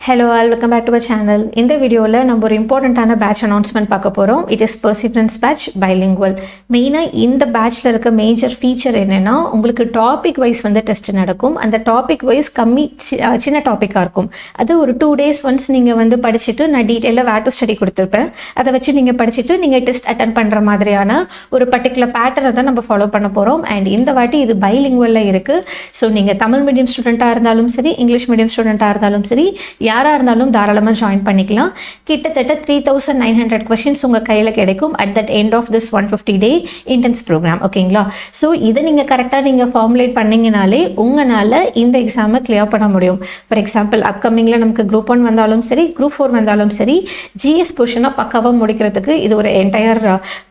Hello all, welcome back to our channel. In the video la நம்ம ஒரு இம்பார்ட்டன்ட்டான batch announcement பார்க்க போறோம். It is Perseverance Batch Bilingual. மெயினா இந்த batchல இருக்க மேஜர் ஃபீச்சர் என்னன்னா உங்களுக்கு டாபிக் வைஸ் வந்து டெஸ்ட் நடக்கும். அந்த டாபிக் வைஸ் சின்ன டாபிக்கா இருக்கும். அது ஒரு 2 days once நீங்க வந்து படிச்சிட்டு நான் டீடைலா வேர் டு ஸ்டடி கொடுத்திருப்பேன். அதை வச்சு நீங்க படிச்சிட்டு நீங்க டெஸ்ட் அட்டெண்ட் பண்ற மாதிரியான ஒரு பர்టిక్యులர் பேட்டர்னை தான் நம்ம ஃபாலோ பண்ண போறோம். அண்ட் இந்த வாட்டி இது பைலிங்குவல்ல இருக்கு. ஸோ நீங்க தமிழ் மீடியம் ஸ்டூடெண்டா இருந்தாலும் சரி, இங்கிலீஷ் மீடியம் ஸ்டூடெண்டா இருந்தாலும் சரி, யாராக இருந்தாலும் தாராளமாக ஜாயின் பண்ணிக்கலாம். கிட்டத்தட்ட 3900 கொஷின்ஸ் உங்கள் கையில் கிடைக்கும் at that end of this 150 day intense program. ஓகேங்களா? ஸோ இதை நீங்கள் கரெக்டாக நீங்கள் ஃபார்முலேட் பண்ணிங்கனாலே உங்களால் இந்த எக்ஸாமை கிளியர் பண்ண முடியும். ஃபார் எக்ஸாம்பிள் அப்கமிங்கில் நமக்கு குரூப் 1 வந்தாலும் சரி, குரூப் 4 வந்தாலும் சரி, ஜிஎஸ் போர்ஷனாக பக்காவாக முடிக்கிறதுக்கு இது ஒரு என்டையர்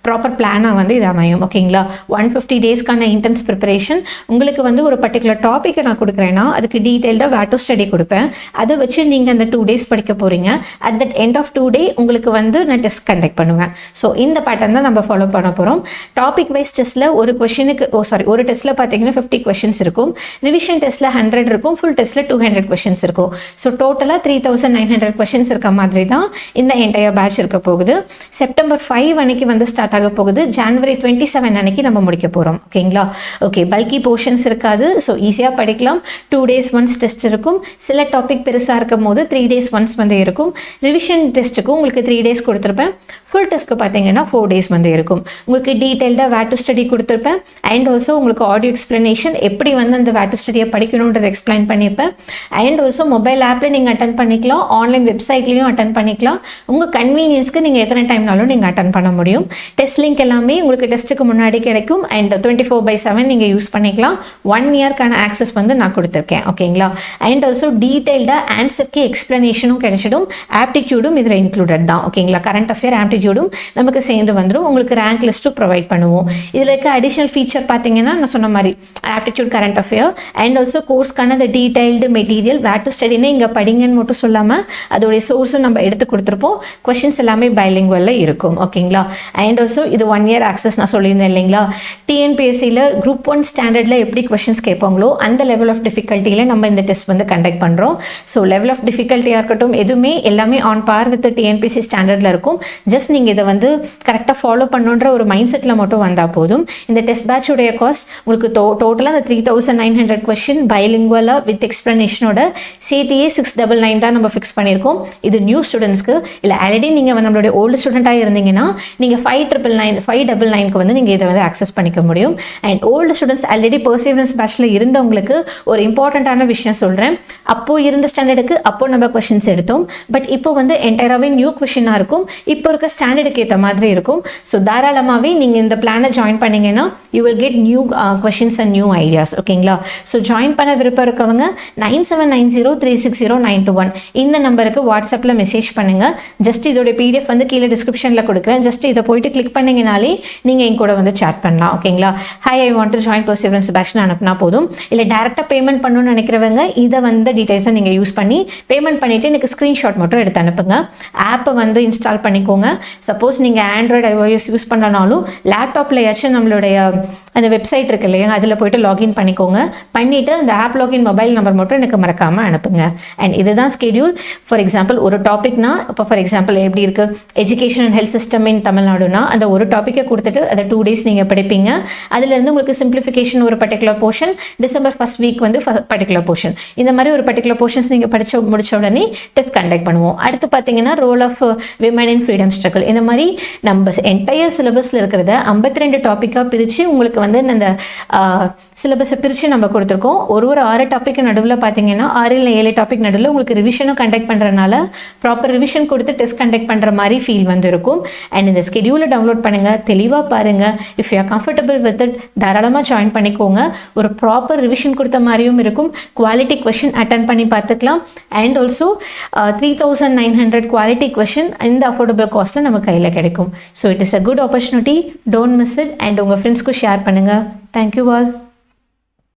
ப்ராப்பர் பிளானாக வந்து இது அமையும். ஓகேங்களா? 150 டேஸ்க்கான இன்டென்ஸ் ப்ரிப்பரேஷன். உங்களுக்கு வந்து ஒரு பர்டிகுலர் டாப்பிக்கை நான் கொடுக்குறேன்னா அதுக்கு டீட்டெயில்டாக வேர் டு ஸ்டடி கொடுப்பேன். அதை வச்சு நீங்கள் அந்த 2 days படிக்க போறீங்க. At that end of 2 day உங்களுக்கு வந்து நான் டெஸ்ட் கண்டக்ட் பண்ணுவேன். ஸோ இந்த பேட்டர்ன் தான் நம்ம ஃபாலோ பண்ண போகிறோம். டாபிக் வைஸ் டெஸ்ட்டில் ஒரு கொஷனுக்கு ஒரு டெஸ்ட்டில் பார்த்தீங்கன்னா 50 கொஷின்ஸ் இருக்கும். ரிவிஷன் டெஸ்ட்டில் 100 இருக்கும். ஃபுல் டெஸ்ட்டில் 200 கொஷின்ஸ் இருக்கும். ஸோ டோட்டலாக 3900 கொஷின்ஸ் இருக்க மாதிரி தான் இந்த என்டையர் பேட்ச் இருக்க போகுது. செப்டம்பர் 5 அன்னைக்கு வந்து ஸ்டார்ட் ஆக போகுது. ஜனவரி 27 அன்னைக்கு நம்ம முடிக்க போகிறோம். ஓகேங்களா? ஓகே, பல்கி போர்ஷன்ஸ் இருக்காது. ஸோ ஈஸியாக படிக்கலாம். 2 days ஒன்ஸ் டெஸ்ட் இருக்கும். சில டாபிக் பெருசாக இருக்கும் போது 3 days ஒன்ஸ் வந்து இருக்கும். ரிவிஷன் டெஸ்ட்டுக்கும் உங்களுக்கு 3 days கொடுத்துருப்பேன். ஃபுல் டெஸ்ட்க்கு பார்த்தீங்கன்னா 4 days வந்து இருக்கும். உங்களுக்கு டீட்டெயில்டாக வேர் டு ஸ்டடி கொடுத்துருப்பேன். அண்ட் ஆல்சோ உங்களுக்கு ஆடியோ எக்ஸ்பிளனேஷன் எப்படி வந்து அந்த வேர் டு ஸ்டடியை படிக்கணுன்றதை எக்ஸ்பிளைன் பண்ணியிருப்பேன். அண்ட் ஆல்சோ மொபைல் ஆப்பில் நீங்கள் அட்டன் பண்ணிக்கலாம், ஆன்லைன் வெப்சைட்லேயும் அட்டன் பண்ணிக்கலாம். உங்கள் கன்வீனியன்ஸ்க்கு நீங்கள் எத்தனை டைம்னாலும் நீங்கள் அட்டன் பண்ண முடியும். டெஸ்ட் லிங்க் எல்லாமே உங்களுக்கு டெஸ்ட்டுக்கு முன்னாடி கிடைக்கும். அண்ட் 24/7 நீங்கள் யூஸ் பண்ணிக்கலாம். 1 yearக்கான ஆக்சஸ் வந்து நான் கொடுத்துருக்கேன். ஓகேங்களா? அண்ட் ஆல்சோ டீட்டெயில்டாக ஆன்சருக்கு எக்ஸ்பிளனேஷனும் கிடைச்சிடும். ஆப்டிடியூடும் இதில் இன்க்ளூடட் தான். ஓகேங்களா? கரண்ட் அஃபேர் ஆப்டிடியூடும் நமக்கு சேர்ந்து வந்துடும். உங்களுக்கு ரேங்க் லிஸ்ட்டும் ப்ரொவைட் பண்ணுவோம். இதில் இருக்க அடிஷனல் ஃபீச்சர் பார்த்தீங்கன்னா நான் சொன்ன மாதிரி aptitude, current affair and also கோர்ஸ்க்கான அந்த டீடைல்டு மெட்டீரியல் வேர் டு ஸ்டடின்னு இங்கே படிங்கன்னு மட்டும் சொல்லாமல் அதோடைய சோர்ஸும் நம்ம எடுத்து கொடுத்துருப்போம். கொஷின்ஸ் எல்லாமே பைலிங்குவல்ல இருக்கும். ஓகேங்களா? அண்ட் ஆல்சோ இது 1 year ஆக்சஸ் நான் சொல்லியிருந்தேன் இல்லைங்களா? டிஎன்பிஎஸ்சியில் குரூப் 1 ஸ்டாண்டர்டில் எப்படி கொஷின்ஸ் கேட்பாங்களோ அந்த லெவல் ஆஃப் டிஃபிகல்ட்டியில் நம்ம இந்த டெஸ்ட் வந்து கண்டக்ட் பண்ணுறோம். ஸோ லெவல் ஆஃப் டிஃபிகல்ட்டியாக இருக்கட்டும், எதுவுமே எல்லாமே ஆன் பார் வித் டிஎன்பிஎஸ்சி ஸ்டாண்டர்டில் இருக்கும். ஜஸ்ட் நீங்கள் இதை வந்து கரெக்டாக ஃபாலோ பண்ணுன்ற ஒரு மைண்ட் செட்டில் மட்டும் வந்தால் போதும். இந்த டெஸ்ட் பேட்சுடைய காஸ்ட் உங்களுக்கு டோட்டலாக அந்த 3900 கொஷின் பைலிங்குவலாக வித் எக்ஸ்பிளனேஷனோட சேர்த்தியே 699 தான் நம்ம ஃபிக்ஸ் பண்ணியிருக்கோம். இது நியூ ஸ்டூடெண்ட்ஸ்க்கு. இல்லை ஆல்ரெடி நீங்கள் நம்மளுடைய ஓல்டு ஸ்டூடெண்ட்டாக இருந்தீங்கன்னா நீங்கள் 599 வந்து நீங்கள் இதை வந்து ஆக்சஸ் பண்ணிக்க முடியும். And old students already perseverance பேட்சில் இருந்தவங்களுக்கு ஒரு இம்பார்ட்டண்ட்டான விஷயம் சொல்கிறேன். அப்போ இருந்த ஸ்டாண்டர்டுக்கு அப்போ நம்ம கொஷின்ஸ் எடுத்தோம். பட் இப்போ வந்து என்டையராகவே நியூ கொஷினாக இருக்கும். இப்போ இருக்க ஸ்டாண்டர்டுக்கு ஏற்ற மாதிரி இருக்கும். ஸோ தாராளமாகவே நீங்கள் இந்த பிளானை ஜாயின் பண்ணிங்கன்னா you will get new questions and new ideas. ஓகேங்களா? ஸோ ஜாயின் பண்ண விருப்பம் இருக்கவங்க 9790360921 இந்த நம்பருக்கு வாட்ஸ்அப்பில் மெசேஜ் பண்ணுங்கள். ஜஸ்ட் இதோட பிடிஎஃப் வந்து கீழே டிஸ்கிரிப்ஷனில் கொடுக்குறேன். ஜஸ்ட் இதை போயிட்டு கிளிக் பண்ணிங்கனாலே நீங்கள் என் கூட வந்து சேட் பண்ணலாம். ஓகேங்களா? Hi, I want to join perseverance பேட்ச்னு அனுப்புனா போதும். இல்லை டேரெக்டாக பேமெண்ட் பண்ணணும்னு நினைக்கிறவங்க இதை வந்து டீடைல்ஸை நீங்கள் யூஸ் பண்ணி பேமெண்ட் பண்ணிவிட்டு எனக்கு ஸ்க்ரீன்ஷாட் மட்டும் எடுத்து அனுப்புங்க. ஆப்பை வந்து இன்ஸ்டால் பண்ணிக்கோங்க. சப்போஸ் நீங்கள் ஆண்ட்ராய்டு, iOS யூஸ் பண்ணனாலும் லேப்டாப்பில் ஏதாச்சும் நம்மளுடைய அந்த வெப்சைட் இருக்கு இல்லையா, அதில் போய்ட்டு லாகின் பண்ணிக்கோங்க. பண்ணிவிட்டு அந்த ஆப் லாகின் மொபைல் நம்பர் மட்டும் எனக்கு மறக்காமல் அனுப்புங்க. அண்ட் இதுதான் ஸ்கெடியூல். ஃபார் எக்ஸாம்பிள் ஒரு டாபிக்னா இப்போ ஃபார் எக்ஸாம்பிள் எப்படி இருக்குது எஜுகேஷன் அண்ட் ஹெல்த் சிஸ்டம் இன் தமிழ்நாடுனா அந்த ஒரு டாப்பிக்கை கொடுத்துட்டு அதை 2 days நீங்கள் படிப்பீங்க. அதுலேருந்து உங்களுக்கு சிம்பிளிஃபிகேஷன் ஒரு particular portion, December 1st week வந்து பர்டிகுலர் போர்ஷன், இந்த மாதிரி ஒரு பர்டிகுலர் போர்ஷன்ஸ் நீங்கள் முடிச்ச உடனே டெஸ்ட் கண்டக்ட் பண்ணுவோம். அடுத்து பார்த்தீங்கன்னா role of women in freedom struggle. இந்த மாதிரி நம்ம என்டையர் சிலபஸில் இருக்கிறத 52 டாப்பிக்காக பிரித்து உங்களுக்கு வந்து அந்த சிலபஸை பிரித்து நம்ம கொடுத்துருக்கோம். ஒரு 6 டாப்பிக்கு நடுவில் பார்த்தீங்கன்னா 6 இல்லை 7 டாபிக் நடுவில் உங்களுக்கு ரிவிஷனும் கண்டக்ட் பண்ணுறதுனால ப்ராப்பர் ரிவிஷன் கொடுத்து டெஸ்ட் கண்டக்ட் பண்ணுற மாதிரி ஃபீல் வந்து இருக்கும். அண்ட் இந்த ஸ்கெடியூலை டவுன்லோட் பண்ணுங்கள், தெளிவாக பாருங்கள். If you are comfortable with it தாராளமாக ஜாயின் பண்ணிக்கோங்க. ஒரு ப்ராப்பர் ரிவிஷன் கொடுத்த மாதிரியும் இருக்கும். குவாலிட்டி கொஷின் அட்டன் பண்ணி பார்த்துக்கலாம். அண்ட் ஆல்சோ 3900 குவாலிட்டி கொஷின் இந்த அஃபோர்டபுள் காஸ்ட்டில் நம்ம கையில் கிடைக்கும். So it is a good opportunity. Don't miss it. And உங்கள் ஃப்ரெண்ட்ஸ்க்கு ஷேர் பண்ணுங்கள். Thank you all.